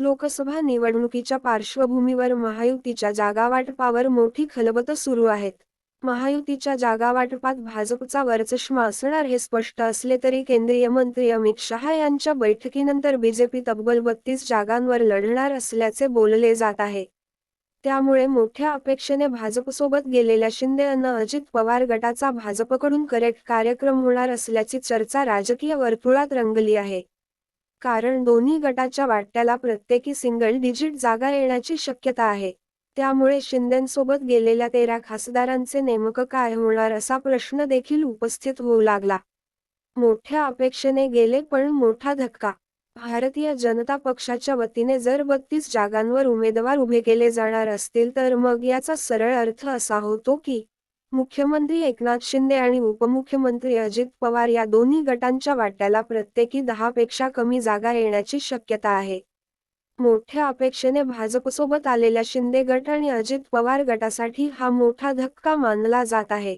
लोकसभा निवडणुकीच्या पार्श्वभूमीवर महायुतीच्या जागावाटपावर मोठी खलबतं सुरू आहेत. महायुतीच्या जागावाटपात भाजपचा वरचष्मा असणार हे स्पष्ट असले तरी केंद्रीय मंत्री अमित शहा यांच्या बैठकीनंतर बीजेपी तब्बल 32 जागांवर लढणार असल्याचे बोलले जात आहे. त्यामुळे मोठ्या अपेक्षेने भाजपसोबत गेलेल्या शिंदे अन अजित पवार गटाचा भाजपकडून करेक्ट कार्यक्रम होणार असल्याची चर्चा राजकीय वर्तुळात रंगली आहे. कारण दोन्ही गटाच्या वाट्याला प्रत्येकी सिंगल डिजिट जागा येण्याची शक्यता आहे. त्यामुळे शिंदेंसोबत गेलेल्या 13 खासदारांचे नेमकं काय होणार असा प्रश्न देखील उपस्थित होऊ लागला. मोठ्या अपेक्षेने गेले पण मोठा धक्का. भारतीय जनता पक्षाच्या वतीने जर 32 जागांवर उमेदवार उभे केले जाणार असतील तर मग याचा सरळ अर्थ असा होतो की मुख्यमंत्री एकनाथ शिंदे आणि उपमुख्यमंत्री अजित पवार या दोन्ही गटांच्या वाट्याला प्रत्येकी 10 पेक्षा कमी जागा येण्याची शक्यता आहे. मोठ्या अपेक्षेने भाजपसोबत आलेल्या शिंदे गट आणि अजित पवार गटासाठी हा मोठा धक्का मानला जात आहे.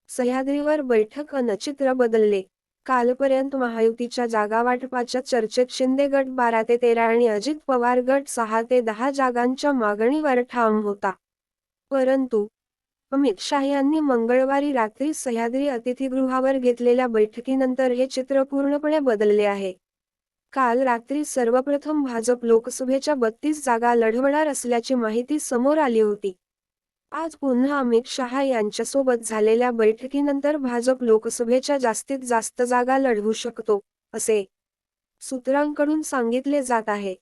सह्याद्रीवर बैठक अन चित्र बदलले. कालपर्यंत महायुतीच्या जागावाटपाच्या चर्चेत शिंदे गट 12 ते 13 आणि अजित पवार गट 6 ते 10 जागांच्या मागणीवर ठाम होता. परंतु अमित शाह यांनी मंगळवारी रात्री सह्याद्री अतिथीगृहावर घेतलेल्या बैठकीनंतर हे चित्र पूर्णपणे बदलले आहे. काल रात्री सर्वप्रथम भाजप लोकसभेच्या 32 जागा लढवणार असल्याची माहिती समोर आली होती. आज पुन्हा अमित शहा यांच्यासोबत झालेल्या बैठकीनंतर भाजप लोकसभेच्या जास्तीत जास्त जागा लढवू शकतो, असे सूत्रांकडून सांगितले जात आहे.